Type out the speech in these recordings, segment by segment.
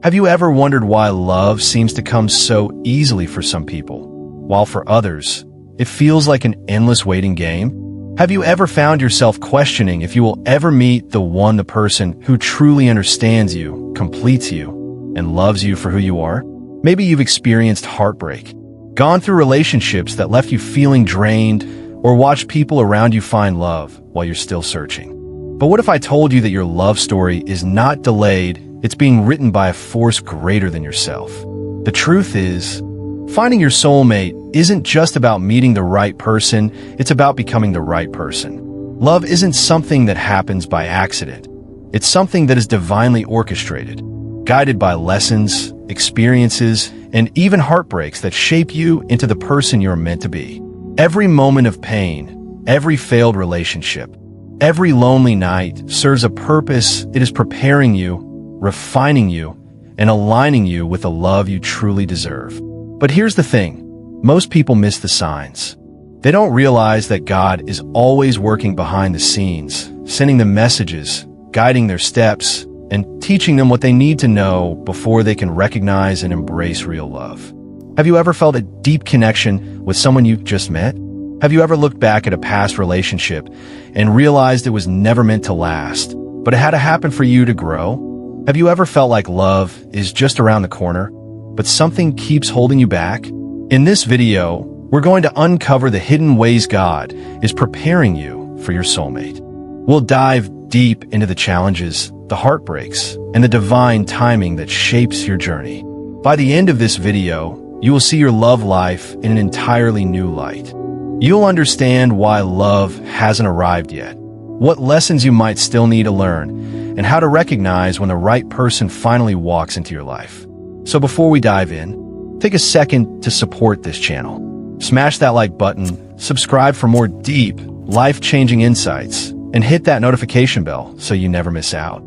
Have you ever wondered why love seems to come so easily for some people, while for others, it feels like an endless waiting game? Have you ever found yourself questioning if you will ever meet the person who truly understands you, completes you, and loves you for who you are? Maybe you've experienced heartbreak, gone through relationships that left you feeling drained, or watched people around you find love while you're still searching. But what if I told you that your love story is not delayed, it's being written by a force greater than yourself? The truth is, finding your soulmate isn't just about meeting the right person, it's about becoming the right person. Love isn't something that happens by accident. It's something that is divinely orchestrated, guided by lessons, experiences, and even heartbreaks that shape you into the person you're meant to be. Every moment of pain, every failed relationship, every lonely night serves a purpose. It is preparing you, refining you, and aligning you with the love you truly deserve. But here's the thing. Most people miss the signs. They don't realize that God is always working behind the scenes, sending them messages, guiding their steps, and teaching them what they need to know before they can recognize and embrace real love. Have you ever felt a deep connection with someone you just met? Have you ever looked back at a past relationship and realized it was never meant to last, but it had to happen for you to grow? Have you ever felt like love is just around the corner, but something keeps holding you back? In this video, we're going to uncover the hidden ways God is preparing you for your soulmate. We'll dive deep into the challenges, the heartbreaks, and the divine timing that shapes your journey. By the end of this video, you will see your love life in an entirely new light. You'll understand why love hasn't arrived yet, what lessons you might still need to learn, and how to recognize when the right person finally walks into your life. So before we dive in, take a second to support this channel. Smash that like button, subscribe for more deep, life-changing insights, and hit that notification bell so you never miss out.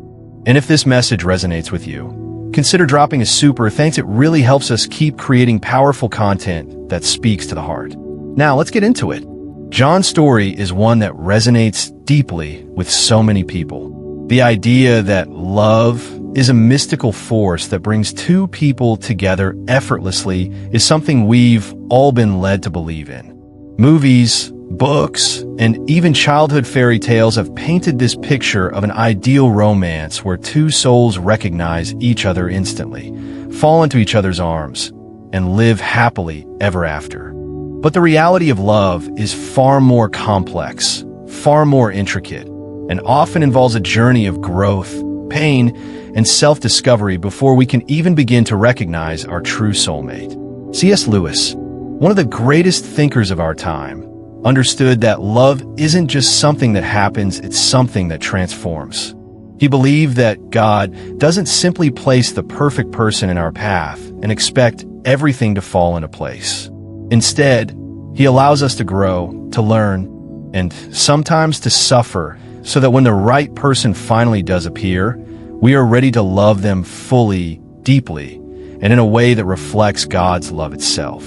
And if this message resonates with you, consider dropping a super thanks. It really helps us keep creating powerful content that speaks to the heart. Now let's get into it. John's story is one that resonates deeply with so many people. The idea that love is a mystical force that brings two people together effortlessly is something we've all been led to believe in. Movies, books, and even childhood fairy tales have painted this picture of an ideal romance where two souls recognize each other instantly, fall into each other's arms, and live happily ever after. But the reality of love is far more complex, far more intricate, and often involves a journey of growth, pain, and self-discovery before we can even begin to recognize our true soulmate. C.S. Lewis, one of the greatest thinkers of our time, understood that love isn't just something that happens, it's something that transforms. He believed that God doesn't simply place the perfect person in our path and expect everything to fall into place. Instead, He allows us to grow, to learn, and sometimes to suffer so that when the right person finally does appear, we are ready to love them fully, deeply, and in a way that reflects God's love itself.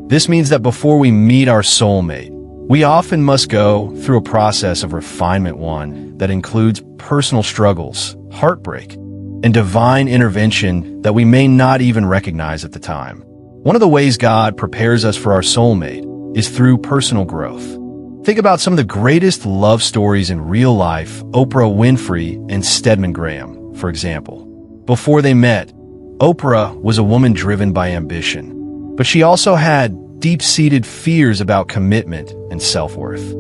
This means that before we meet our soulmate, we often must go through a process of refinement, one that includes personal struggles, heartbreak, and divine intervention that we may not even recognize at the time. One of the ways God prepares us for our soulmate is through personal growth. Think about some of the greatest love stories in real life, Oprah Winfrey and Stedman Graham, for example. Before they met, Oprah was a woman driven by ambition, but she also had deep-seated fears about commitment and self-worth.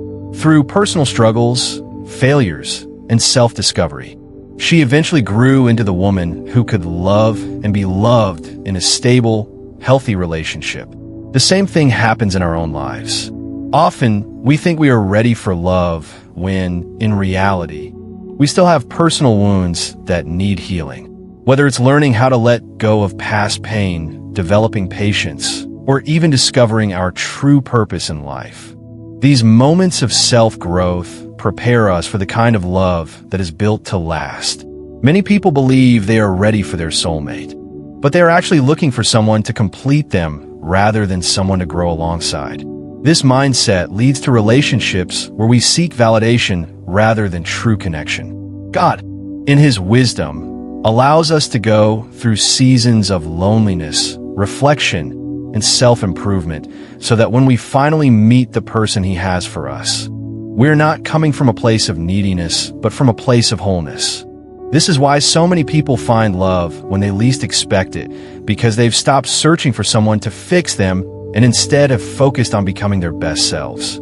Through personal struggles, failures, and self-discovery, she eventually grew into the woman who could love and be loved in a stable, healthy relationship. The same thing happens in our own lives. Often, we think we are ready for love when, in reality, we still have personal wounds that need healing. Whether it's learning how to let go of past pain, developing patience, or even discovering our true purpose in life. These moments of self-growth prepare us for the kind of love that is built to last. Many people believe they are ready for their soulmate, but they are actually looking for someone to complete them rather than someone to grow alongside. This mindset leads to relationships where we seek validation rather than true connection. God, in His wisdom, allows us to go through seasons of loneliness, reflection, and self-improvement so that when we finally meet the person he has for us, we're not coming from a place of neediness, but from a place of wholeness. This is why so many people find love when they least expect it, because they've stopped searching for someone to fix them and instead have focused on becoming their best selves.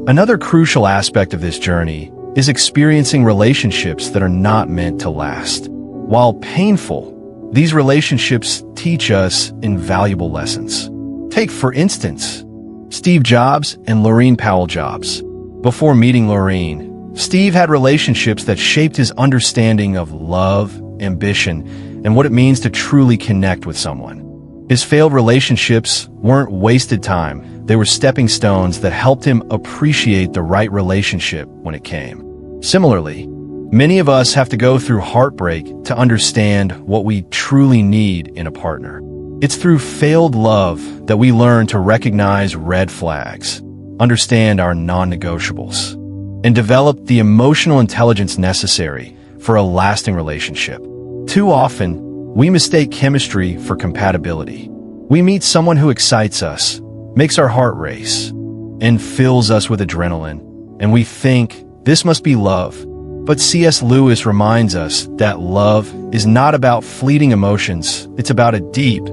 Another crucial aspect of this journey is experiencing relationships that are not meant to last. While painful, these relationships teach us invaluable lessons. Take, for instance, Steve Jobs and Laurene Powell Jobs. Before meeting Laurene, Steve had relationships that shaped his understanding of love, ambition, and what it means to truly connect with someone. His failed relationships weren't wasted time. They were stepping stones that helped him appreciate the right relationship when it came. Similarly, many of us have to go through heartbreak to understand what we truly need in a partner. It's through failed love that we learn to recognize red flags, understand our non-negotiables, and develop the emotional intelligence necessary for a lasting relationship. Too often, we mistake chemistry for compatibility. We meet someone who excites us, makes our heart race, and fills us with adrenaline, and we think this must be love. But C.S. Lewis reminds us that love is not about fleeting emotions, it's about a deep,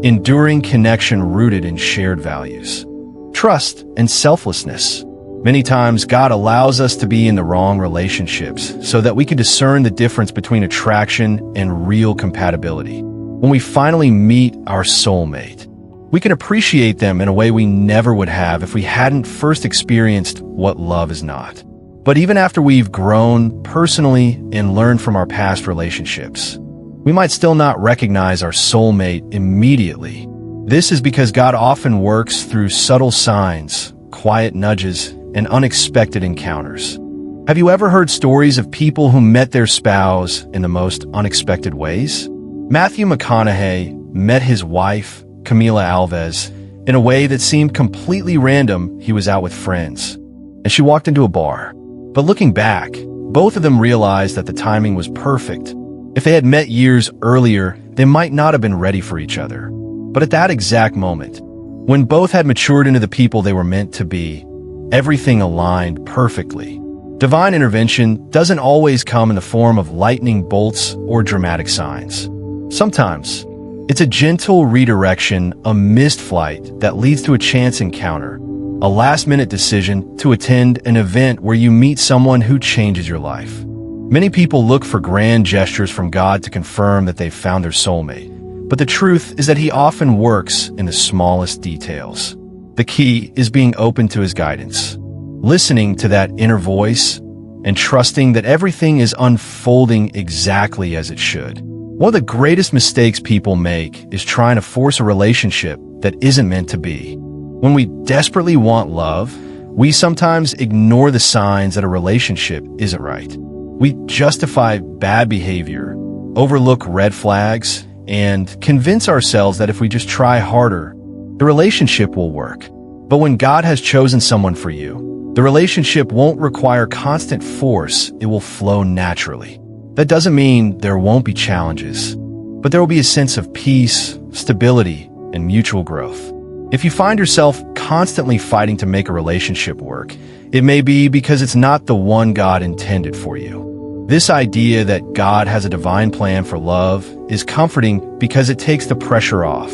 enduring connection rooted in shared values, trust, and selflessness. Many times, God allows us to be in the wrong relationships so that we can discern the difference between attraction and real compatibility. When we finally meet our soulmate, we can appreciate them in a way we never would have if we hadn't first experienced what love is not. But even after we've grown personally and learned from our past relationships, we might still not recognize our soulmate immediately. This is because God often works through subtle signs, quiet nudges, and unexpected encounters. Have you ever heard stories of people who met their spouse in the most unexpected ways? Matthew McConaughey met his wife, Camila Alves, in a way that seemed completely random. He was out with friends, and she walked into a bar. But looking back, both of them realized that the timing was perfect. If they had met years earlier, they might not have been ready for each other. But at that exact moment, when both had matured into the people they were meant to be, everything aligned perfectly. Divine intervention doesn't always come in the form of lightning bolts or dramatic signs. Sometimes, it's a gentle redirection, a missed flight that leads to a chance encounter, a last-minute decision to attend an event where you meet someone who changes your life. Many people look for grand gestures from God to confirm that they've found their soulmate, but the truth is that He often works in the smallest details. The key is being open to His guidance, listening to that inner voice, and trusting that everything is unfolding exactly as it should. One of the greatest mistakes people make is trying to force a relationship that isn't meant to be. When we desperately want love, we sometimes ignore the signs that a relationship isn't right. We justify bad behavior, overlook red flags, and convince ourselves that if we just try harder, the relationship will work. But when God has chosen someone for you, the relationship won't require constant force, it will flow naturally. That doesn't mean there won't be challenges, but there will be a sense of peace, stability, and mutual growth. If you find yourself constantly fighting to make a relationship work, it may be because it's not the one God intended for you. This idea that God has a divine plan for love is comforting because it takes the pressure off.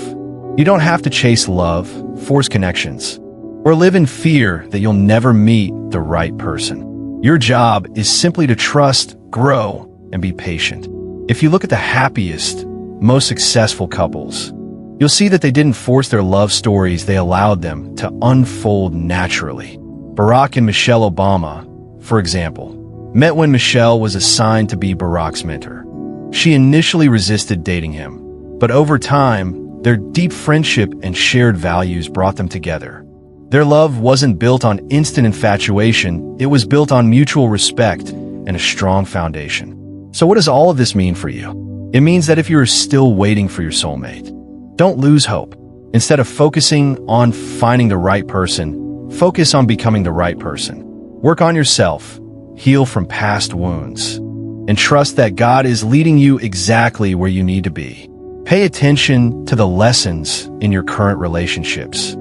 You don't have to chase love, force connections, or live in fear that you'll never meet the right person. Your job is simply to trust, grow, and be patient. If you look at the happiest, most successful couples, you'll see that they didn't force their love stories, they allowed them to unfold naturally. Barack and Michelle Obama, for example, met when Michelle was assigned to be Barack's mentor. She initially resisted dating him, but over time, their deep friendship and shared values brought them together. Their love wasn't built on instant infatuation, it was built on mutual respect and a strong foundation. So what does all of this mean for you? It means that if you're still waiting for your soulmate, don't lose hope. Instead of focusing on finding the right person, focus on becoming the right person. Work on yourself, heal from past wounds, and trust that God is leading you exactly where you need to be. Pay attention to the lessons in your current relationships,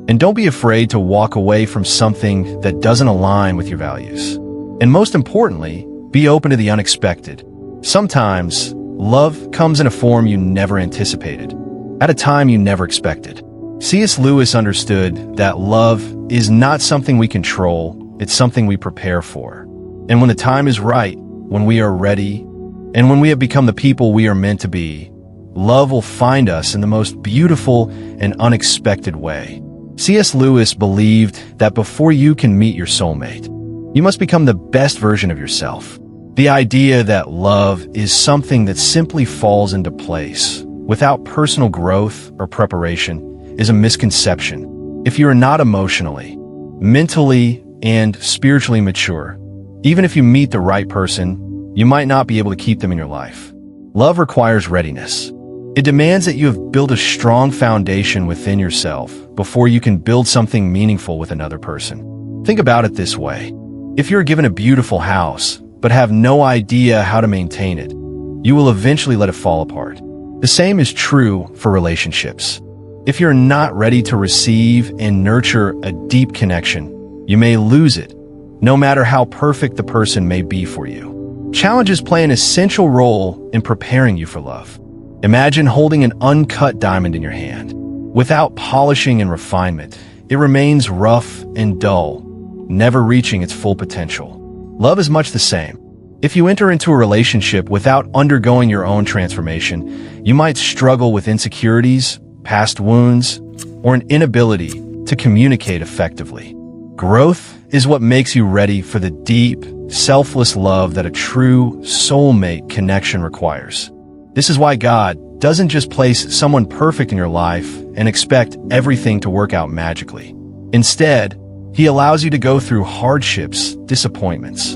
and don't be afraid to walk away from something that doesn't align with your values. And most importantly, be open to the unexpected. Sometimes, love comes in a form you never anticipated, at a time you never expected. C.S. Lewis understood that love is not something we control, it's something we prepare for. And when the time is right, when we are ready, and when we have become the people we are meant to be, love will find us in the most beautiful and unexpected way. C.S. Lewis believed that before you can meet your soulmate, you must become the best version of yourself. The idea that love is something that simply falls into place without personal growth or preparation is a misconception. If you are not emotionally, mentally, and spiritually mature, even if you meet the right person, you might not be able to keep them in your life. Love requires readiness. It demands that you have built a strong foundation within yourself before you can build something meaningful with another person. Think about it this way. If you're given a beautiful house, but have no idea how to maintain it, you will eventually let it fall apart. The same is true for relationships. If you're not ready to receive and nurture a deep connection, you may lose it, no matter how perfect the person may be for you. Challenges play an essential role in preparing you for love. Imagine holding an uncut diamond in your hand. Without polishing and refinement, it remains rough and dull, never reaching its full potential. Love is much the same. If you enter into a relationship without undergoing your own transformation, you might struggle with insecurities, past wounds, or an inability to communicate effectively. Growth is what makes you ready for the deep, selfless love that a true soulmate connection requires. This is why God doesn't just place someone perfect in your life and expect everything to work out magically. Instead, He allows you to go through hardships, disappointments,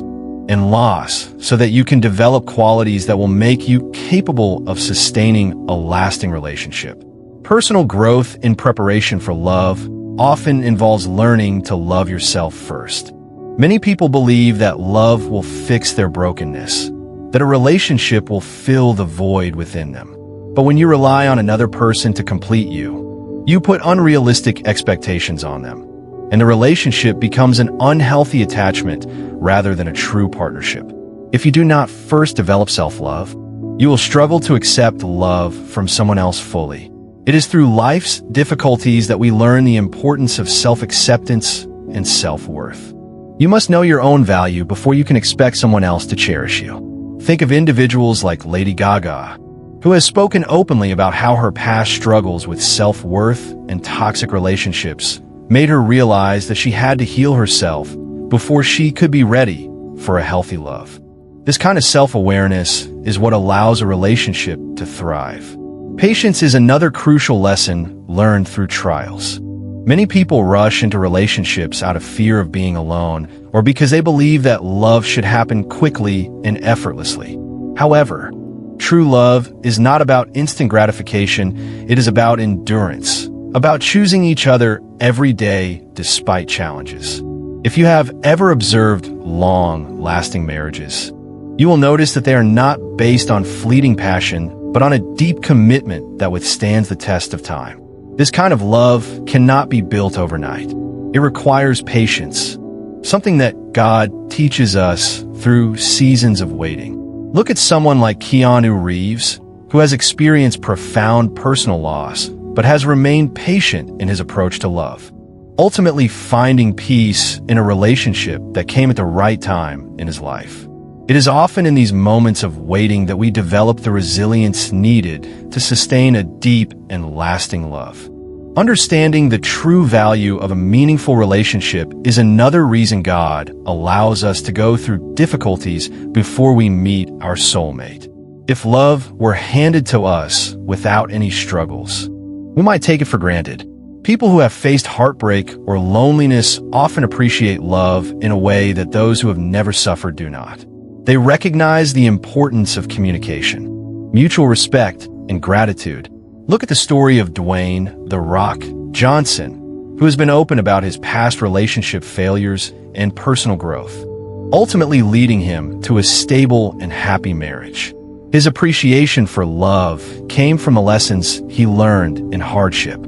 and loss so that you can develop qualities that will make you capable of sustaining a lasting relationship. Personal growth in preparation for love often involves learning to love yourself first. Many people believe that love will fix their brokenness, that a relationship will fill the void within them. But when you rely on another person to complete you, you put unrealistic expectations on them, and the relationship becomes an unhealthy attachment rather than a true partnership. If you do not first develop self-love, you will struggle to accept love from someone else fully. It is through life's difficulties that we learn the importance of self-acceptance and self-worth. You must know your own value before you can expect someone else to cherish you. Think of individuals like Lady Gaga, who has spoken openly about how her past struggles with self-worth and toxic relationships made her realize that she had to heal herself before she could be ready for a healthy love. This kind of self-awareness is what allows a relationship to thrive. Patience is another crucial lesson learned through trials. Many people rush into relationships out of fear of being alone or because they believe that love should happen quickly and effortlessly. However, true love is not about instant gratification, it is about endurance, about choosing each other every day despite challenges. If you have ever observed long-lasting marriages, you will notice that they are not based on fleeting passion, but on a deep commitment that withstands the test of time. This kind of love cannot be built overnight. It requires patience, something that God teaches us through seasons of waiting. Look at someone like Keanu Reeves, who has experienced profound personal loss, but has remained patient in his approach to love, ultimately finding peace in a relationship that came at the right time in his life. It is often in these moments of waiting that we develop the resilience needed to sustain a deep and lasting love. Understanding the true value of a meaningful relationship is another reason God allows us to go through difficulties before we meet our soulmate. If love were handed to us without any struggles, we might take it for granted. People who have faced heartbreak or loneliness often appreciate love in a way that those who have never suffered do not. They recognize the importance of communication, mutual respect, and gratitude. Look at the story of Dwayne "The Rock" Johnson, who has been open about his past relationship failures and personal growth. ultimately leading him to a stable and happy marriage. His appreciation for love came from the lessons he learned in hardship.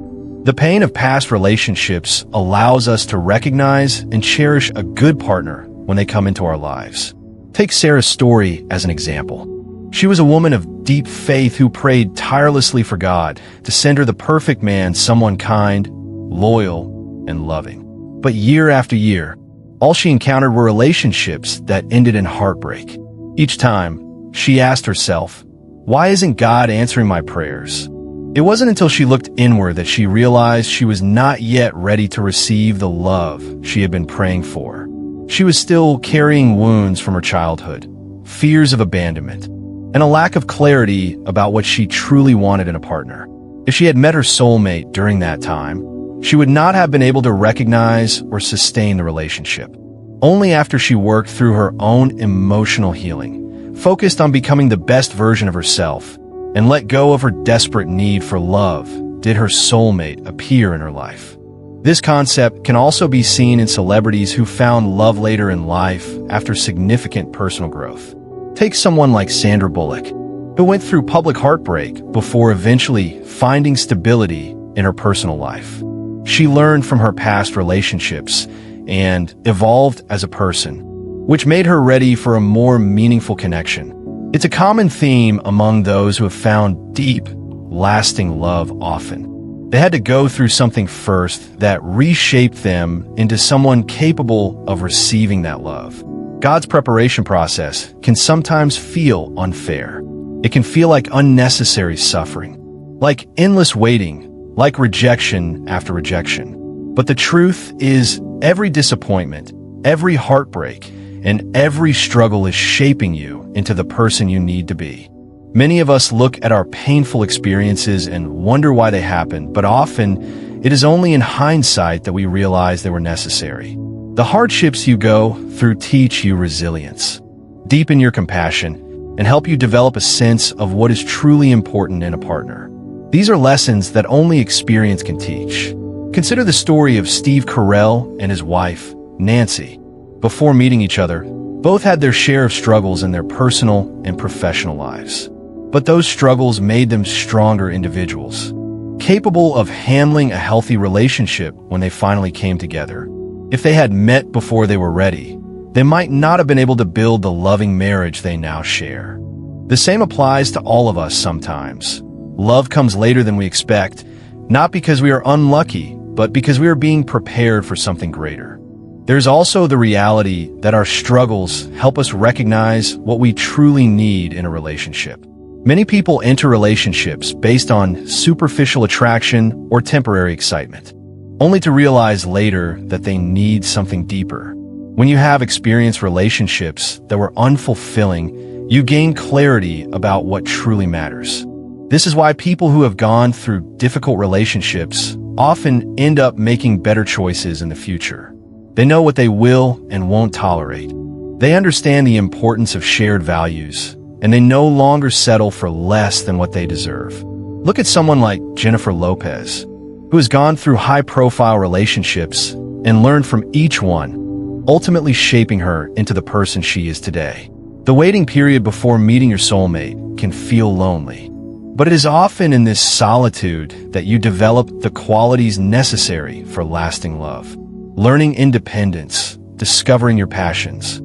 The pain of past relationships allows us to recognize and cherish a good partner when they come into our lives. Take Sarah's story as an example. She was a woman of deep faith who prayed tirelessly for God to send her the perfect man, someone kind, loyal, and loving. But year after year, all she encountered were relationships that ended in heartbreak. Each time, she asked herself, "Why isn't God answering my prayers?" It wasn't until she looked inward that she realized she was not yet ready to receive the love she had been praying for. She was still carrying wounds from her childhood, fears of abandonment, and a lack of clarity about what she truly wanted in a partner. If she had met her soulmate during that time, she would not have been able to recognize or sustain the relationship. Only after she worked through her own emotional healing, focused on becoming the best version of herself, and let go of her desperate need for love, did her soulmate appear in her life. This concept can also be seen in celebrities who found love later in life after significant personal growth. Take someone like Sandra Bullock, who went through public heartbreak before eventually finding stability in her personal life. She learned from her past relationships and evolved as a person, which made her ready for a more meaningful connection. It's a common theme among those who have found deep, lasting love often. They had to go through something first that reshaped them into someone capable of receiving that love. God's preparation process can sometimes feel unfair. It can feel like unnecessary suffering, like endless waiting, like rejection after rejection. But the truth is, every disappointment, every heartbreak, and every struggle is shaping you into the person you need to be. Many of us look at our painful experiences and wonder why they happened, but often it is only in hindsight that we realize they were necessary. The hardships you go through teach you resilience, deepen your compassion, and help you develop a sense of what is truly important in a partner. These are lessons that only experience can teach. Consider the story of Steve Carell and his wife, Nancy. Before meeting each other, both had their share of struggles in their personal and professional lives. But those struggles made them stronger individuals, capable of handling a healthy relationship when they finally came together. If they had met before they were ready, they might not have been able to build the loving marriage they now share. The same applies to all of us sometimes. Love comes later than we expect, not because we are unlucky, but because we are being prepared for something greater. There's also the reality that our struggles help us recognize what we truly need in a relationship. Many people enter relationships based on superficial attraction or temporary excitement, only to realize later that they need something deeper. When you have experienced relationships that were unfulfilling, you gain clarity about what truly matters. This is why people who have gone through difficult relationships often end up making better choices in the future. They know what they will and won't tolerate. They understand the importance of shared values, and they no longer settle for less than what they deserve. Look at someone like Jennifer Lopez, who has gone through high-profile relationships and learned from each one, ultimately shaping her into the person she is today. The waiting period before meeting your soulmate can feel lonely, but it is often in this solitude that you develop the qualities necessary for lasting love. Learning independence, discovering your passions,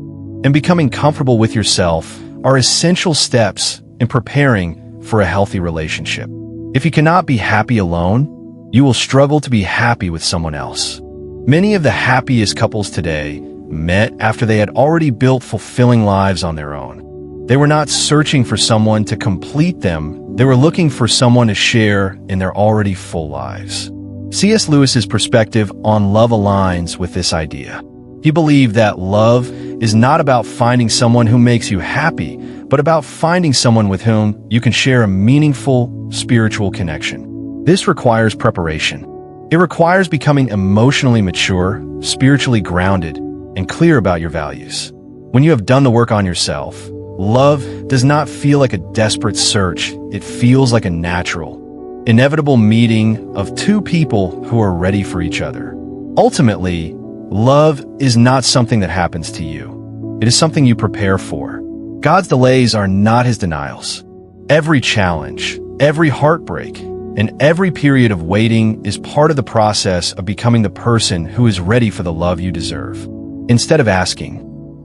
and becoming comfortable with yourself are essential steps in preparing for a healthy relationship. If you cannot be happy alone, you will struggle to be happy with someone else. Many of the happiest couples today met after they had already built fulfilling lives on their own. They were not searching for someone to complete them, they were looking for someone to share in their already full lives. C.S. Lewis's perspective on love aligns with this idea. He believed that love is not about finding someone who makes you happy, but about finding someone with whom you can share a meaningful spiritual connection. This requires preparation. It requires becoming emotionally mature, spiritually grounded, and clear about your values. When you have done the work on yourself, love does not feel like a desperate search. It feels like a natural, inevitable meeting of two people who are ready for each other. Ultimately, love is not something that happens to you. It is something you prepare for. God's delays are not his denials. Every challenge, every heartbreak, and every period of waiting is part of the process of becoming the person who is ready for the love you deserve. Instead of asking,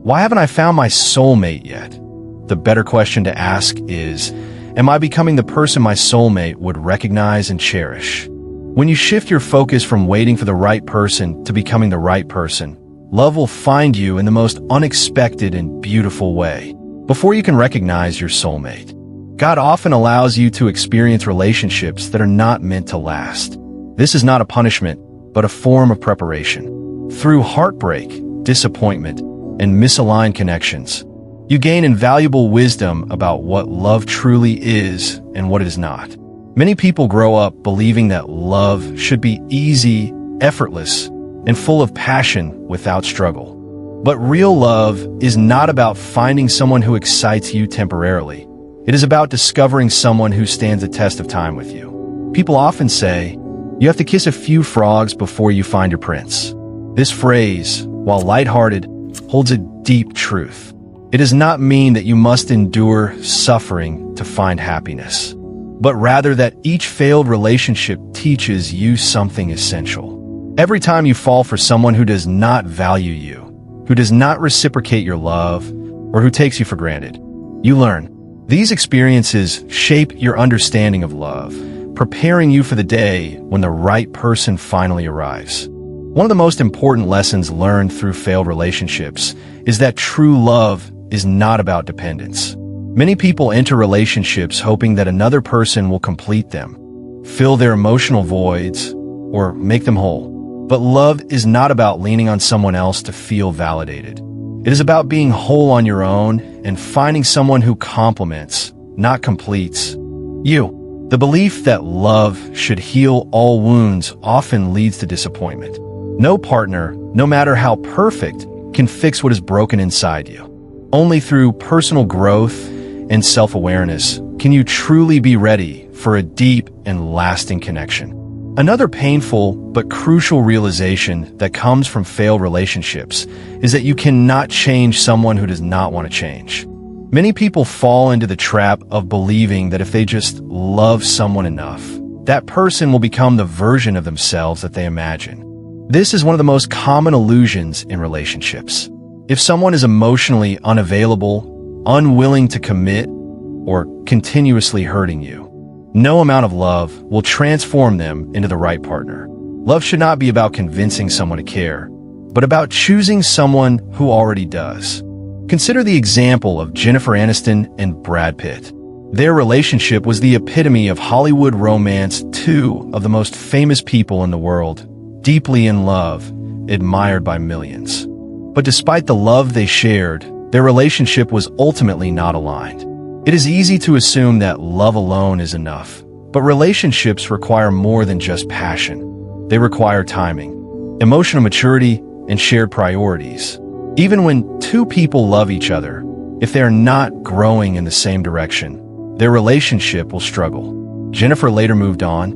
"Why haven't I found my soulmate yet?" the better question to ask is, "Am I becoming the person my soulmate would recognize and cherish?" When you shift your focus from waiting for the right person to becoming the right person, love will find you in the most unexpected and beautiful way. Before you can recognize your soulmate, God often allows you to experience relationships that are not meant to last. This is not a punishment, but a form of preparation. Through heartbreak, disappointment, and misaligned connections, you gain invaluable wisdom about what love truly is and what it is not. Many people grow up believing that love should be easy, effortless, and full of passion without struggle. But real love is not about finding someone who excites you temporarily. It is about discovering someone who stands the test of time with you. People often say, "You have to kiss a few frogs before you find your prince." This phrase, while lighthearted, holds a deep truth. It does not mean that you must endure suffering to find happiness, but rather that each failed relationship teaches you something essential. Every time you fall for someone who does not value you, who does not reciprocate your love, or who takes you for granted, you learn. These experiences shape your understanding of love, preparing you for the day when the right person finally arrives. One of the most important lessons learned through failed relationships is that true love is not about dependence. Many people enter relationships hoping that another person will complete them, fill their emotional voids, or make them whole. But love is not about leaning on someone else to feel validated. It is about being whole on your own and finding someone who complements, not completes, you. The belief that love should heal all wounds often leads to disappointment. No partner, no matter how perfect, can fix what is broken inside you. Only through personal growth and self-awareness can you truly be ready for a deep and lasting connection. Another painful but crucial realization that comes from failed relationships is that you cannot change someone who does not want to change. Many people fall into the trap of believing that if they just love someone enough, that person will become the version of themselves that they imagine. This is one of the most common illusions in relationships. If someone is emotionally unavailable, unwilling to commit, or continuously hurting you, no amount of love will transform them into the right partner. Love should not be about convincing someone to care, but about choosing someone who already does. Consider the example of Jennifer Aniston and Brad Pitt. Their relationship was the epitome of Hollywood romance, two of the most famous people in the world, deeply in love, admired by millions. But despite the love they shared, their relationship was ultimately not aligned. It is easy to assume that love alone is enough, but relationships require more than just passion. They require timing, emotional maturity, and shared priorities. Even when two people love each other, if they are not growing in the same direction, their relationship will struggle. Jennifer later moved on,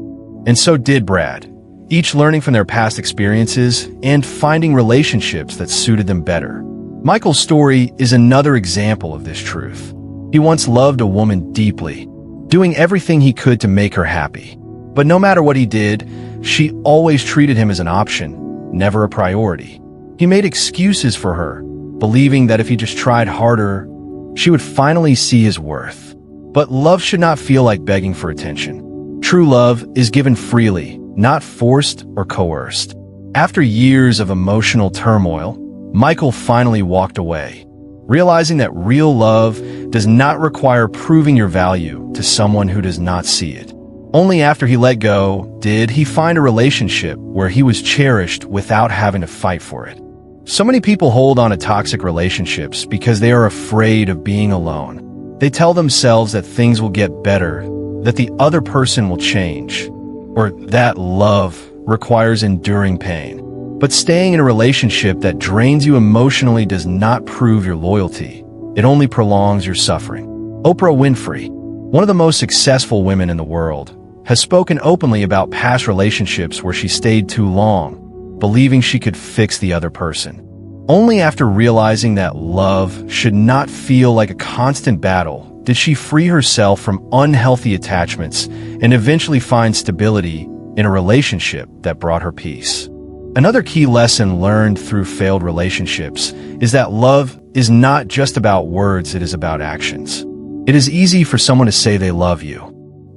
and so did Brad, each learning from their past experiences and finding relationships that suited them better. Michael's story is another example of this truth. He once loved a woman deeply, doing everything he could to make her happy. But no matter what he did, she always treated him as an option, never a priority. He made excuses for her, believing that if he just tried harder, she would finally see his worth. But love should not feel like begging for attention. True love is given freely, not forced or coerced. After years of emotional turmoil, Michael finally walked away, realizing that real love does not require proving your value to someone who does not see it. Only after he let go did he find a relationship where he was cherished without having to fight for it. So many people hold on to toxic relationships because they are afraid of being alone. They tell themselves that things will get better, that the other person will change, or that love requires enduring pain. But staying in a relationship that drains you emotionally does not prove your loyalty. It only prolongs your suffering. Oprah Winfrey, one of the most successful women in the world, has spoken openly about past relationships where she stayed too long, believing she could fix the other person. Only after realizing that love should not feel like a constant battle did she free herself from unhealthy attachments and eventually find stability in a relationship that brought her peace. Another key lesson learned through failed relationships is that love is not just about words, it is about actions. It is easy for someone to say they love you,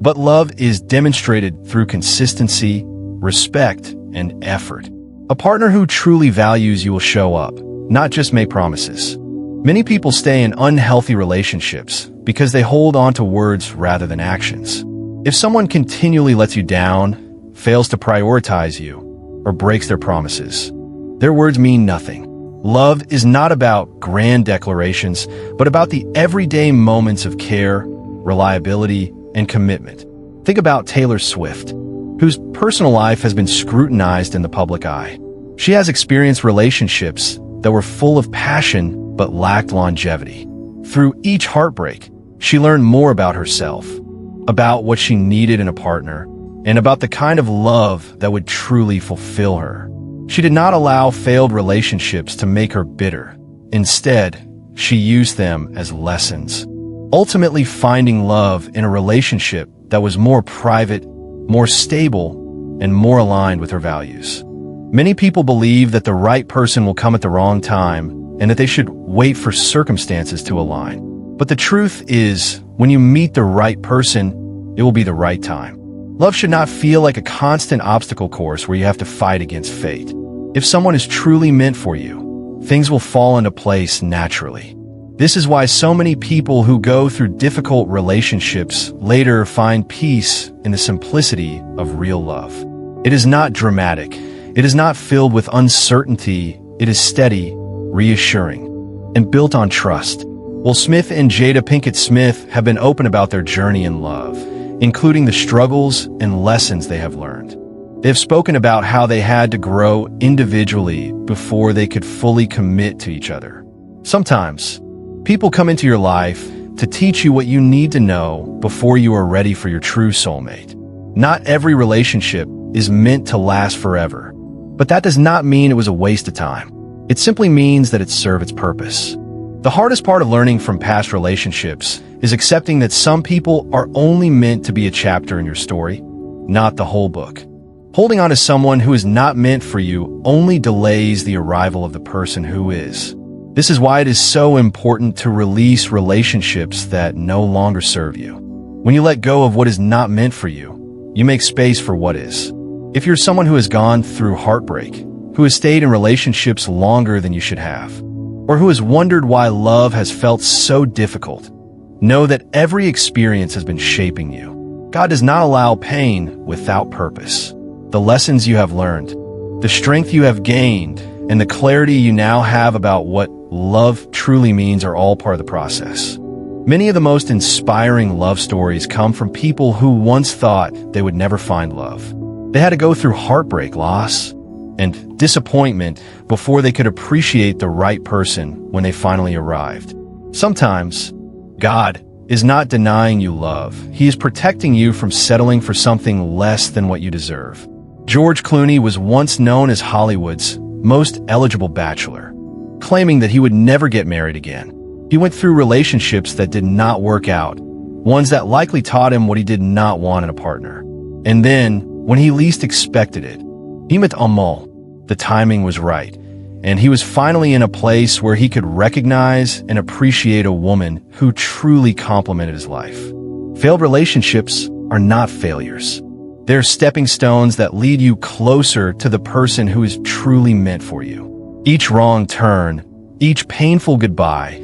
but love is demonstrated through consistency, respect, and effort. A partner who truly values you will show up, not just make promises. Many people stay in unhealthy relationships because they hold on to words rather than actions. If someone continually lets you down, fails to prioritize you, or breaks their promises, their words mean nothing. Love is not about grand declarations, but about the everyday moments of care, reliability, and commitment. Think about Taylor Swift, whose personal life has been scrutinized in the public eye. She has experienced relationships that were full of passion but lacked longevity. Through each heartbreak, she learned more about herself, about what she needed in a partner, and about the kind of love that would truly fulfill her. She did not allow failed relationships to make her bitter. Instead, she used them as lessons, ultimately finding love in a relationship that was more private, more stable, and more aligned with her values. Many people believe that the right person will come at the wrong time and that they should wait for circumstances to align. But the truth is, when you meet the right person, it will be the right time. Love should not feel like a constant obstacle course where you have to fight against fate. If someone is truly meant for you, things will fall into place naturally. This is why so many people who go through difficult relationships later find peace in the simplicity of real love. It is not dramatic. It is not filled with uncertainty. It is steady, reassuring, and built on trust. Will Smith and Jada Pinkett Smith have been open about their journey in love, including the struggles and lessons they have learned. They have spoken about how they had to grow individually before they could fully commit to each other. Sometimes, people come into your life to teach you what you need to know before you are ready for your true soulmate. Not every relationship is meant to last forever, but that does not mean it was a waste of time. It simply means that it served its purpose. The hardest part of learning from past relationships is accepting that some people are only meant to be a chapter in your story, not the whole book. Holding on to someone who is not meant for you only delays the arrival of the person who is. This is why it is so important to release relationships that no longer serve you. When you let go of what is not meant for you, you make space for what is. If you're someone who has gone through heartbreak, who has stayed in relationships longer than you should have, or who has wondered why love has felt so difficult, know that every experience has been shaping you. God does not allow pain without purpose. The lessons you have learned, the strength you have gained, and the clarity you now have about what love truly means are all part of the process. Many of the most inspiring love stories come from people who once thought they would never find love. They had to go through heartbreak, loss, and disappointment before they could appreciate the right person when they finally arrived. Sometimes, God is not denying you love. He is protecting you from settling for something less than what you deserve. George Clooney was once known as Hollywood's most eligible bachelor, claiming that he would never get married again. He went through relationships that did not work out, ones that likely taught him what he did not want in a partner. And then, when he least expected it, he met Amal. The timing was right, and he was finally in a place where he could recognize and appreciate a woman who truly complemented his life. Failed relationships are not failures. They're stepping stones that lead you closer to the person who is truly meant for you. Each wrong turn, each painful goodbye,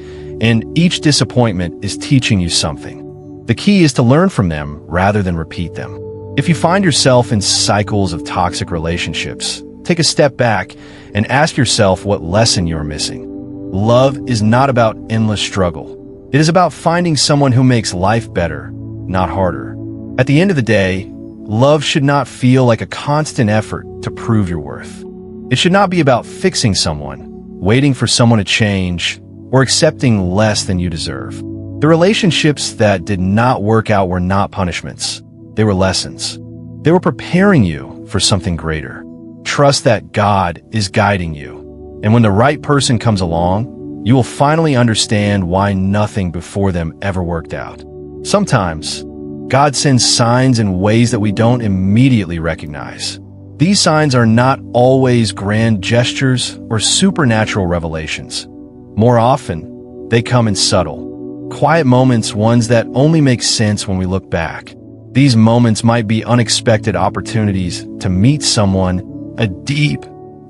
and each disappointment is teaching you something. The key is to learn from them rather than repeat them. If you find yourself in cycles of toxic relationships, take a step back and ask yourself what lesson you are missing. Love is not about endless struggle. It is about finding someone who makes life better, not harder. At the end of the day, love should not feel like a constant effort to prove your worth. It should not be about fixing someone, waiting for someone to change, or accepting less than you deserve. The relationships that did not work out were not punishments. They were lessons. They were preparing you for something greater. Trust that God is guiding you, And when the right person comes along, you will finally understand why nothing before them ever worked out. Sometimes, God sends signs in ways that we don't immediately recognize. These signs are not always grand gestures or supernatural revelations. More often, they come in subtle, quiet moments, ones that only make sense when we look back. These moments might be unexpected opportunities to meet someone, a deep,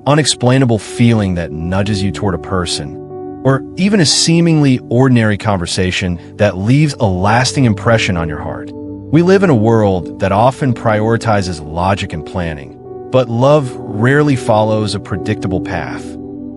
unexplainable feeling that nudges you toward a person, or even a seemingly ordinary conversation that leaves a lasting impression on your heart. We live in a world that often prioritizes logic and planning, but love rarely follows a predictable path.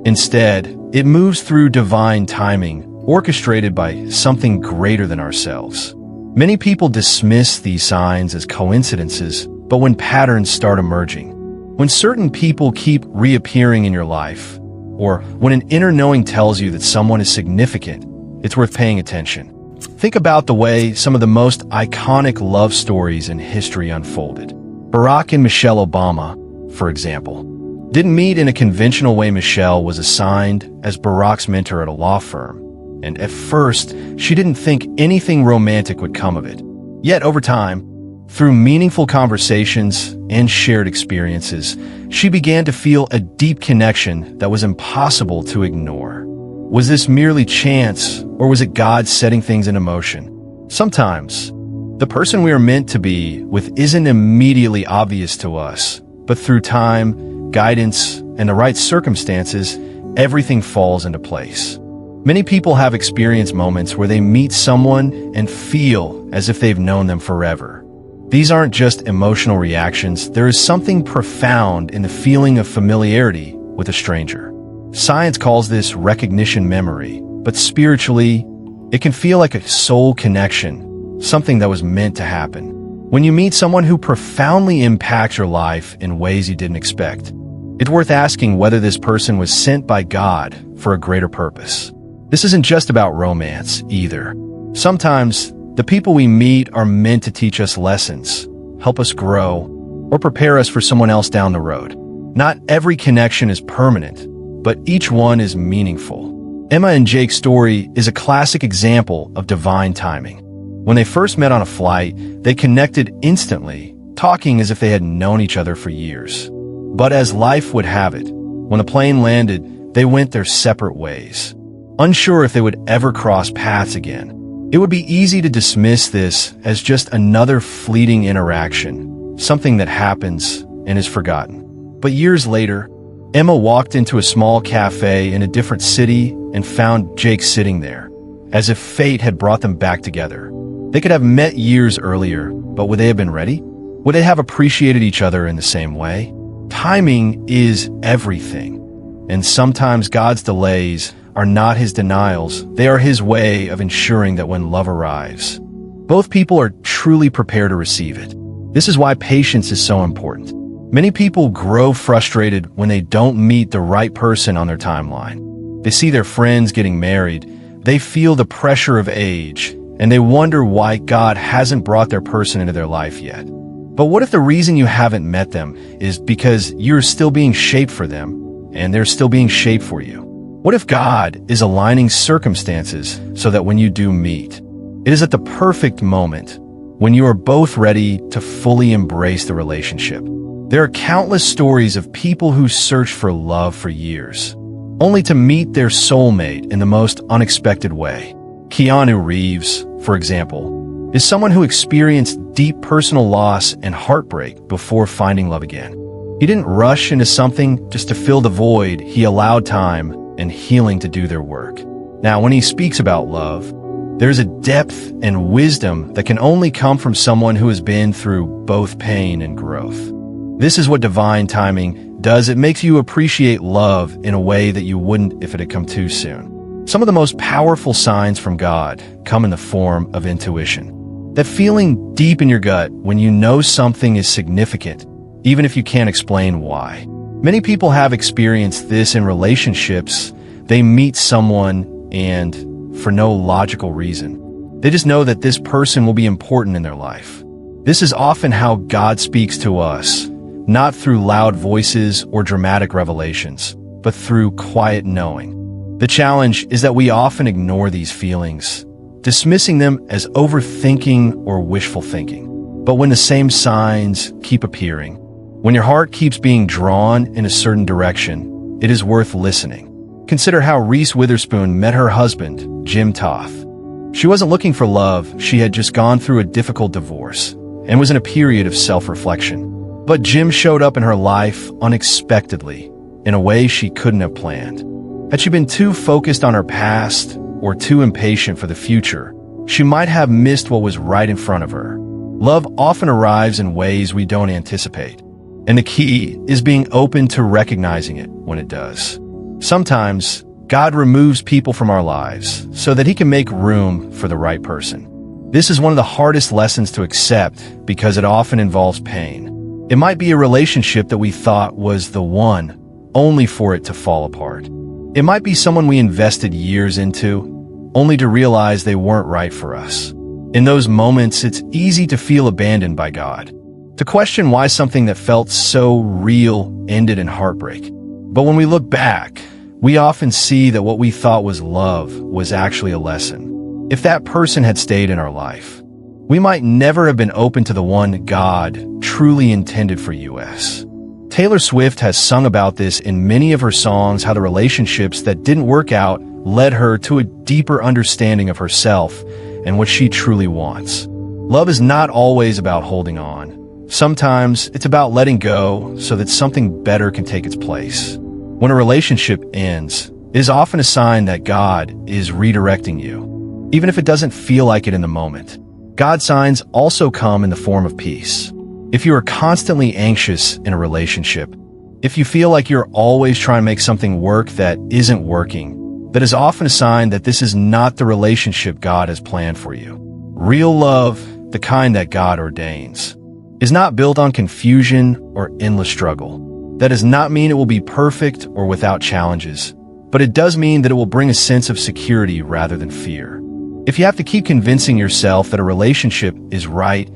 Instead, it moves through divine timing, orchestrated by something greater than ourselves. Many people dismiss these signs as coincidences, but when patterns start emerging, when certain people keep reappearing in your life, or when an inner knowing tells you that someone is significant, it's worth paying attention. Think about the way some of the most iconic love stories in history unfolded. Barack and Michelle Obama, for example, didn't meet in a conventional way. Michelle was assigned as Barack's mentor at a law firm, and at first, she didn't think anything romantic would come of it. Yet over time, through meaningful conversations and shared experiences, she began to feel a deep connection that was impossible to ignore. Was this merely chance, or was it God setting things in motion? Sometimes, the person we are meant to be with isn't immediately obvious to us, but through time, guidance, and the right circumstances, everything falls into place. Many people have experienced moments where they meet someone and feel as if they've known them forever. These aren't just emotional reactions. There is something profound in the feeling of familiarity with a stranger. Science calls this recognition memory, but spiritually, it can feel like a soul connection, something that was meant to happen. When you meet someone who profoundly impacts your life in ways you didn't expect, it's worth asking whether this person was sent by God for a greater purpose. This isn't just about romance, either. Sometimes, the people we meet are meant to teach us lessons, help us grow, or prepare us for someone else down the road. Not every connection is permanent, but each one is meaningful. Emma and Jake's story is a classic example of divine timing. When they first met on a flight, they connected instantly, talking as if they had known each other for years. But as life would have it, when the plane landed, they went their separate ways. Unsure if they would ever cross paths again. It would be easy to dismiss this as just another fleeting interaction, something that happens and is forgotten. But years later, Emma walked into a small cafe in a different city and found Jake sitting there, as if fate had brought them back together. They could have met years earlier, but would they have been ready? Would they have appreciated each other in the same way? Timing is everything, and sometimes God's delays are not his denials. They are his way of ensuring that when love arrives, both people are truly prepared to receive it. This is why patience is so important. Many people grow frustrated when they don't meet the right person on their timeline. They see their friends getting married, they feel the pressure of age, and they wonder why God hasn't brought their person into their life yet. But what if the reason you haven't met them is because you're still being shaped for them, and they're still being shaped for you? What if God is aligning circumstances so that when you do meet, it is at the perfect moment, when you are both ready to fully embrace the relationship? There are countless stories of people who search for love for years, only to meet their soulmate in the most unexpected way. Keanu Reeves, for example, is someone who experienced deep personal loss and heartbreak before finding love again. He didn't rush into something just to fill the void. He allowed time and healing to do their work. Now, when he speaks about love, there's a depth and wisdom that can only come from someone who has been through both pain and growth. This is what divine timing does. It makes you appreciate love in a way that you wouldn't if it had come too soon. Some of the most powerful signs from God come in the form of intuition. That feeling deep in your gut when you know something is significant, even if you can't explain why. Many people have experienced this in relationships. They meet someone and, for no logical reason, they just know that this person will be important in their life. This is often how God speaks to us, not through loud voices or dramatic revelations, but through quiet knowing. The challenge is that we often ignore these feelings, dismissing them as overthinking or wishful thinking. But when the same signs keep appearing, when your heart keeps being drawn in a certain direction, it is worth listening. Consider how Reese Witherspoon met her husband, Jim Toth. She wasn't looking for love, she had just gone through a difficult divorce and was in a period of self-reflection. But Jim showed up in her life unexpectedly, in a way she couldn't have planned. Had she been too focused on her past or too impatient for the future, she might have missed what was right in front of her. Love often arrives in ways we don't anticipate, and the key is being open to recognizing it when it does. Sometimes, God removes people from our lives so that He can make room for the right person. This is one of the hardest lessons to accept because it often involves pain. It might be a relationship that we thought was the one, only for it to fall apart. It might be someone we invested years into, only to realize they weren't right for us. In those moments, it's easy to feel abandoned by God, to question why something that felt so real ended in heartbreak. But when we look back, we often see that what we thought was love was actually a lesson. If that person had stayed in our life, we might never have been open to the one God truly intended for us. Taylor Swift has sung about this in many of her songs, how the relationships that didn't work out led her to a deeper understanding of herself and what she truly wants. Love is not always about holding on. Sometimes it's about letting go so that something better can take its place. When a relationship ends, it is often a sign that God is redirecting you, even if it doesn't feel like it in the moment. God's signs also come in the form of peace. If you are constantly anxious in a relationship, if you feel like you're always trying to make something work that isn't working, that is often a sign that this is not the relationship God has planned for you. Real love, the kind that God ordains, is not built on confusion or endless struggle. That does not mean it will be perfect or without challenges, but it does mean that it will bring a sense of security rather than fear. If you have to keep convincing yourself that a relationship is right,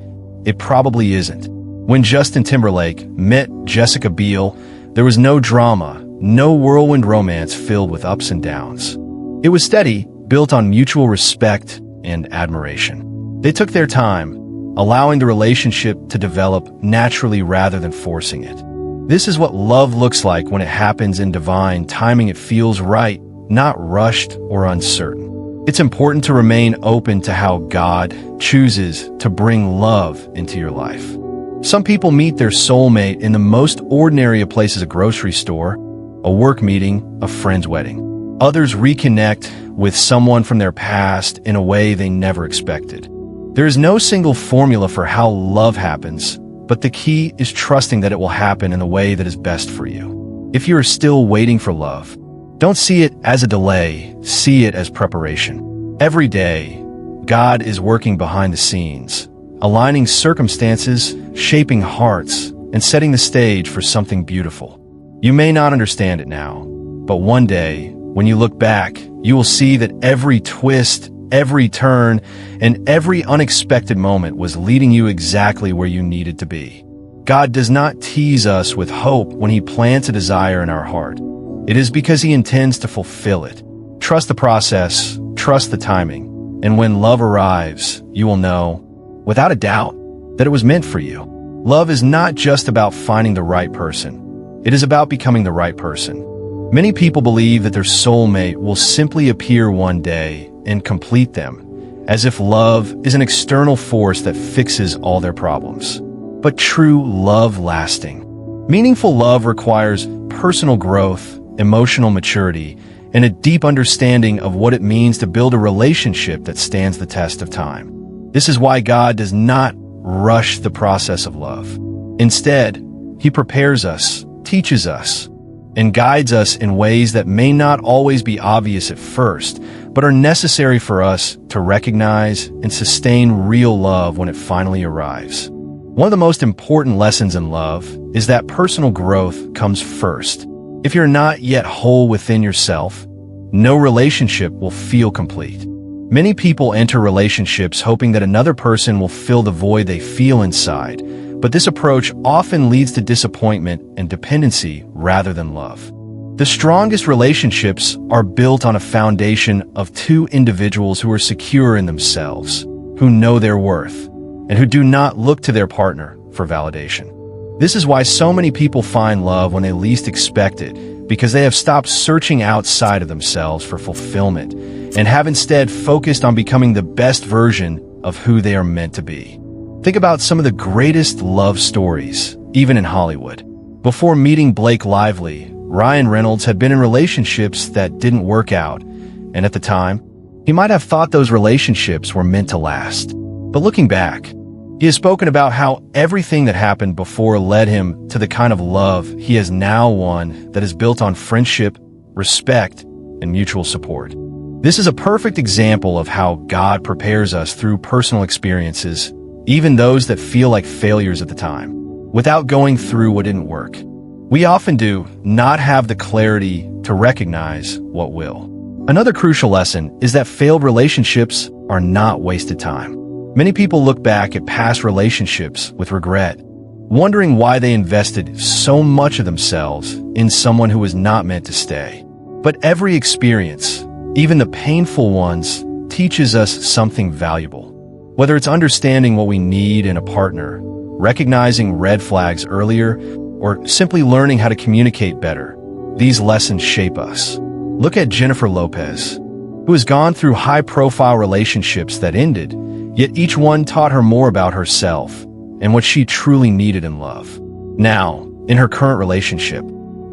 it probably isn't. When Justin Timberlake met Jessica Biel, there was no drama, no whirlwind romance filled with ups and downs. It was steady, built on mutual respect and admiration. They took their time, allowing the relationship to develop naturally rather than forcing it. This is what love looks like when it happens in divine timing. It feels right, not rushed or uncertain. It's important to remain open to how God chooses to bring love into your life. Some people meet their soulmate in the most ordinary of places: a grocery store, a work meeting, a friend's wedding. Others reconnect with someone from their past in a way they never expected. There is no single formula for how love happens, but the key is trusting that it will happen in the way that is best for you. If you are still waiting for love, don't see it as a delay, see it as preparation. Every day, God is working behind the scenes, aligning circumstances, shaping hearts, and setting the stage for something beautiful. You may not understand it now, but one day, when you look back, you will see that every twist, every turn, and every unexpected moment was leading you exactly where you needed to be. God does not tease us with hope when He plants a desire in our heart. It is because He intends to fulfill it. Trust the process, trust the timing, and when love arrives, you will know, without a doubt, that it was meant for you. Love is not just about finding the right person. It is about becoming the right person. Many people believe that their soulmate will simply appear one day and complete them, as if love is an external force that fixes all their problems. But true love, lasting, meaningful love, requires personal growth, emotional maturity, and a deep understanding of what it means to build a relationship that stands the test of time. This is why God does not rush the process of love. Instead, He prepares us, teaches us, and guides us in ways that may not always be obvious at first, but are necessary for us to recognize and sustain real love when it finally arrives. One of the most important lessons in love is that personal growth comes first. If you're not yet whole within yourself, no relationship will feel complete. Many people enter relationships hoping that another person will fill the void they feel inside, but this approach often leads to disappointment and dependency rather than love. The strongest relationships are built on a foundation of two individuals who are secure in themselves, who know their worth, and who do not look to their partner for validation. This is why so many people find love when they least expect it, because they have stopped searching outside of themselves for fulfillment and have instead focused on becoming the best version of who they are meant to be. Think about some of the greatest love stories, even in Hollywood. Before meeting Blake Lively, Ryan Reynolds had been in relationships that didn't work out, and at the time, he might have thought those relationships were meant to last. But looking back, he has spoken about how everything that happened before led him to the kind of love he has now won that is built on friendship, respect, and mutual support. This is a perfect example of how God prepares us through personal experiences, even those that feel like failures at the time, without going through what didn't work. We often do not have the clarity to recognize what will. Another crucial lesson is that failed relationships are not wasted time. Many people look back at past relationships with regret, wondering why they invested so much of themselves in someone who was not meant to stay. But every experience, even the painful ones, teaches us something valuable. Whether it's understanding what we need in a partner, recognizing red flags earlier, or simply learning how to communicate better, these lessons shape us. Look at Jennifer Lopez, who has gone through high-profile relationships that ended, yet each one taught her more about herself and what she truly needed in love. Now, in her current relationship,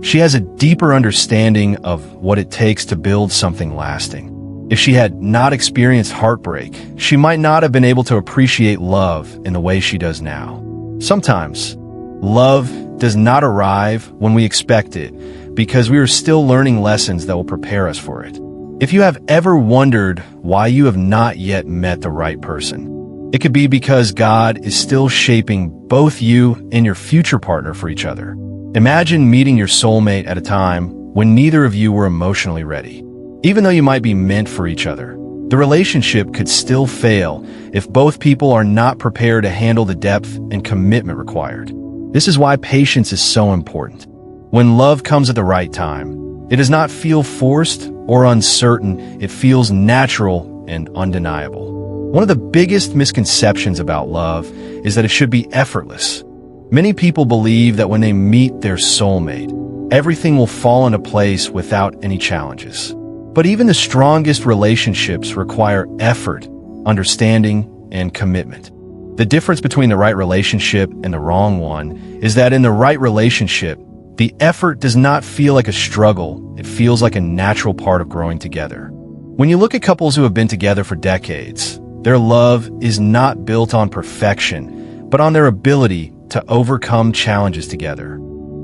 she has a deeper understanding of what it takes to build something lasting. If she had not experienced heartbreak, she might not have been able to appreciate love in the way she does now. Sometimes, love does not arrive when we expect it because we are still learning lessons that will prepare us for it. If you have ever wondered why you have not yet met the right person, it could be because God is still shaping both you and your future partner for each other. Imagine meeting your soulmate at a time when neither of you were emotionally ready. Even though you might be meant for each other, the relationship could still fail if both people are not prepared to handle the depth and commitment required. This is why patience is so important. When love comes at the right time, it does not feel forced or uncertain, it feels natural and undeniable. One of the biggest misconceptions about love is that it should be effortless. Many people believe that when they meet their soulmate, everything will fall into place without any challenges. But even the strongest relationships require effort, understanding, and commitment. The difference between the right relationship and the wrong one is that in the right relationship, the effort does not feel like a struggle, it feels like a natural part of growing together. When you look at couples who have been together for decades, their love is not built on perfection, but on their ability to overcome challenges together.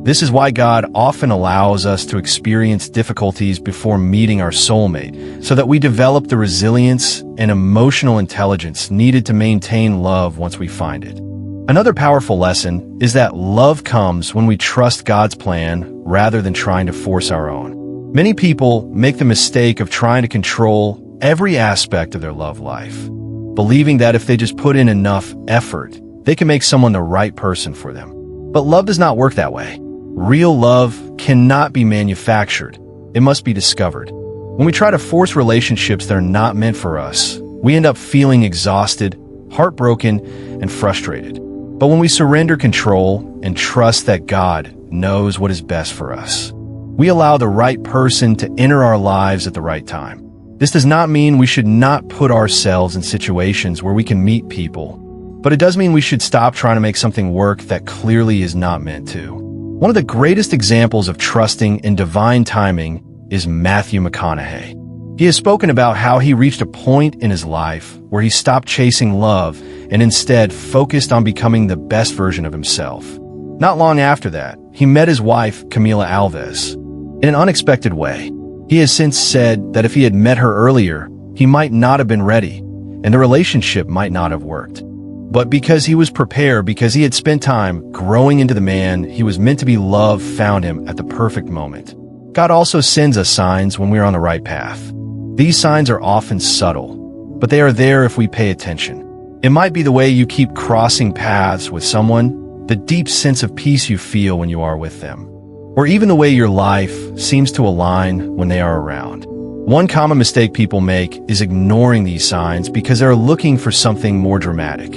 This is why God often allows us to experience difficulties before meeting our soulmate, so that we develop the resilience and emotional intelligence needed to maintain love once we find it. Another powerful lesson is that love comes when we trust God's plan rather than trying to force our own. Many people make the mistake of trying to control every aspect of their love life, believing that if they just put in enough effort, they can make someone the right person for them. But love does not work that way. Real love cannot be manufactured. It must be discovered. When we try to force relationships that are not meant for us, we end up feeling exhausted, heartbroken, and frustrated. But when we surrender control and trust that God knows what is best for us, we allow the right person to enter our lives at the right time. This does not mean we should not put ourselves in situations where we can meet people, but it does mean we should stop trying to make something work that clearly is not meant to. One of the greatest examples of trusting in divine timing is Matthew McConaughey. He has spoken about how he reached a point in his life where he stopped chasing love and instead focused on becoming the best version of himself. Not long after that, he met his wife, Camila Alves, in an unexpected way. He has since said that if he had met her earlier, he might not have been ready, and the relationship might not have worked. But because he was prepared, because he had spent time growing into the man he was meant to be, love found him at the perfect moment. God also sends us signs when we are on the right path. These signs are often subtle, but they are there if we pay attention. It might be the way you keep crossing paths with someone, the deep sense of peace you feel when you are with them, or even the way your life seems to align when they are around. One common mistake people make is ignoring these signs because they're looking for something more dramatic.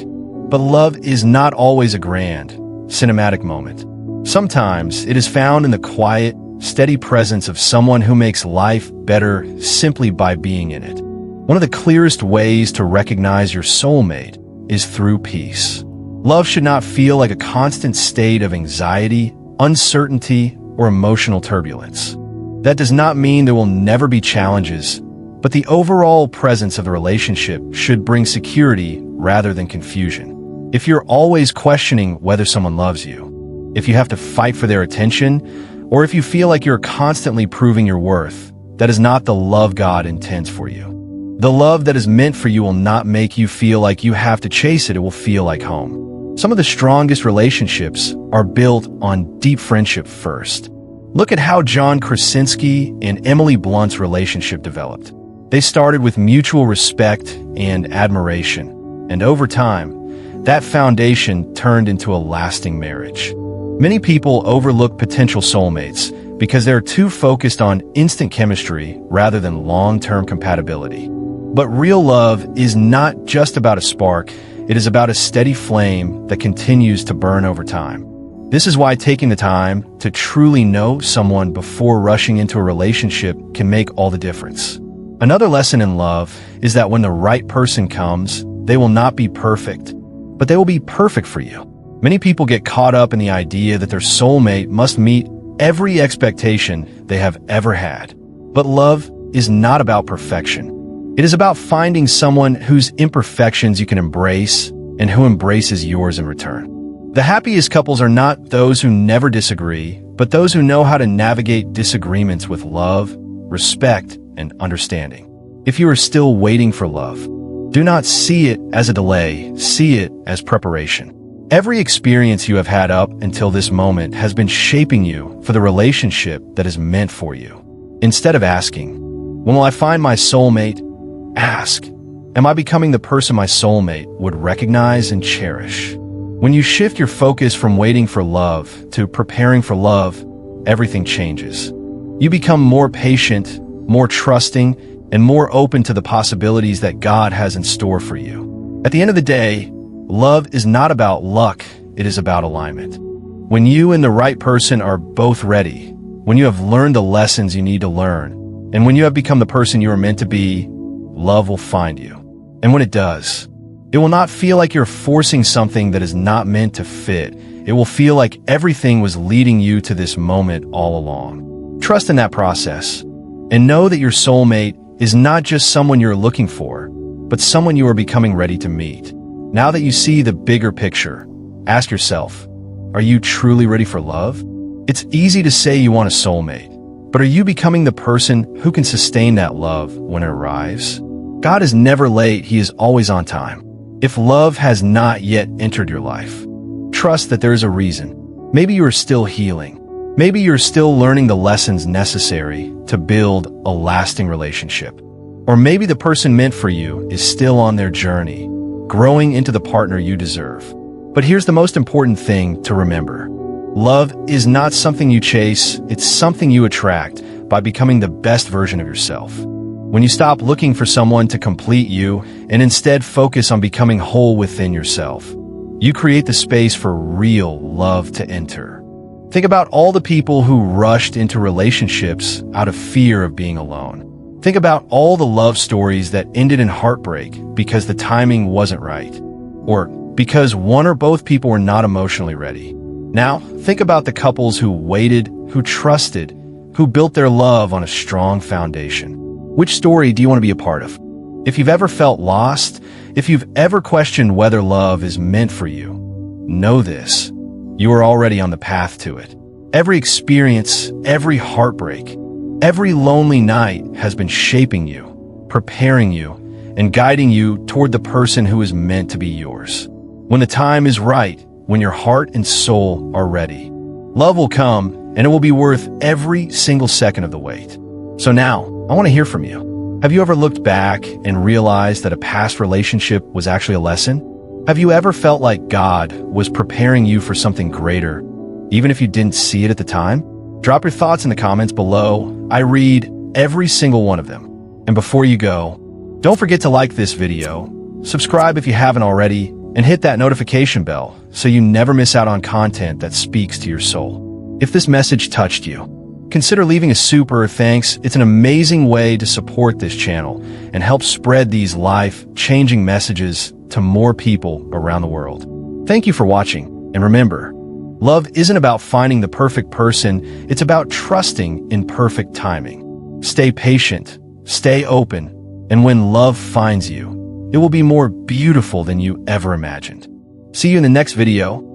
But love is not always a grand, cinematic moment. Sometimes it is found in the quiet, steady presence of someone who makes life better simply by being in it. One of the clearest ways to recognize your soulmate is through peace. Love should not feel like a constant state of anxiety, uncertainty, or emotional turbulence. That does not mean there will never be challenges, but the overall presence of the relationship should bring security rather than confusion. If you're always questioning whether someone loves you, if you have to fight for their attention, or if you feel like you're constantly proving your worth, that is not the love God intends for you. The love that is meant for you will not make you feel like you have to chase it. It will feel like home. Some of the strongest relationships are built on deep friendship first. Look at how John Krasinski and Emily Blunt's relationship developed. They started with mutual respect and admiration, and over time, that foundation turned into a lasting marriage. Many people overlook potential soulmates because they're too focused on instant chemistry rather than long-term compatibility. But real love is not just about a spark, it is about a steady flame that continues to burn over time. This is why taking the time to truly know someone before rushing into a relationship can make all the difference. Another lesson in love is that when the right person comes, they will not be perfect, but they will be perfect for you. Many people get caught up in the idea that their soulmate must meet every expectation they have ever had. But love is not about perfection. It is about finding someone whose imperfections you can embrace and who embraces yours in return. The happiest couples are not those who never disagree, but those who know how to navigate disagreements with love, respect, and understanding. If you are still waiting for love, do not see it as a delay, see it as preparation. Every experience you have had up until this moment has been shaping you for the relationship that is meant for you. Instead of asking, when will I find my soulmate? Ask, am I becoming the person my soulmate would recognize and cherish? When you shift your focus from waiting for love to preparing for love, everything changes. You become more patient, more trusting, and more open to the possibilities that God has in store for you. At the end of the day, love is not about luck, it is about alignment. When you and the right person are both ready, when you have learned the lessons you need to learn, and when you have become the person you are meant to be, love will find you. And when it does, it will not feel like you're forcing something that is not meant to fit. It will feel like everything was leading you to this moment all along. Trust in that process, and know that your soulmate is not just someone you're looking for, but someone you are becoming ready to meet. Now that you see the bigger picture, ask yourself, are you truly ready for love? It's easy to say you want a soulmate, but are you becoming the person who can sustain that love when it arrives? God is never late, He is always on time. If love has not yet entered your life, trust that there is a reason. Maybe you are still healing. Maybe you're still learning the lessons necessary to build a lasting relationship. Or maybe the person meant for you is still on their journey, growing into the partner you deserve. But here's the most important thing to remember. Love is not something you chase, it's something you attract by becoming the best version of yourself. When you stop looking for someone to complete you and instead focus on becoming whole within yourself, you create the space for real love to enter. Think about all the people who rushed into relationships out of fear of being alone. Think about all the love stories that ended in heartbreak because the timing wasn't right, or because one or both people were not emotionally ready. Now, think about the couples who waited, who trusted, who built their love on a strong foundation. Which story do you want to be a part of? If you've ever felt lost, if you've ever questioned whether love is meant for you, know this. You are already on the path to it. Every experience, every heartbreak, every lonely night has been shaping you, preparing you, and guiding you toward the person who is meant to be yours. When the time is right, when your heart and soul are ready, love will come and it will be worth every single second of the wait. So now, I want to hear from you. Have you ever looked back and realized that a past relationship was actually a lesson? Have you ever felt like God was preparing you for something greater, even if you didn't see it at the time? Drop your thoughts in the comments below. I read every single one of them. And before you go, don't forget to like this video, subscribe if you haven't already, and hit that notification bell so you never miss out on content that speaks to your soul. If this message touched you, consider leaving a super thanks. It's an amazing way to support this channel and help spread these life-changing messages to more people around the world. Thank you for watching, and remember, love isn't about finding the perfect person, it's about trusting in perfect timing. Stay patient, stay open, and when love finds you, it will be more beautiful than you ever imagined. See you in the next video.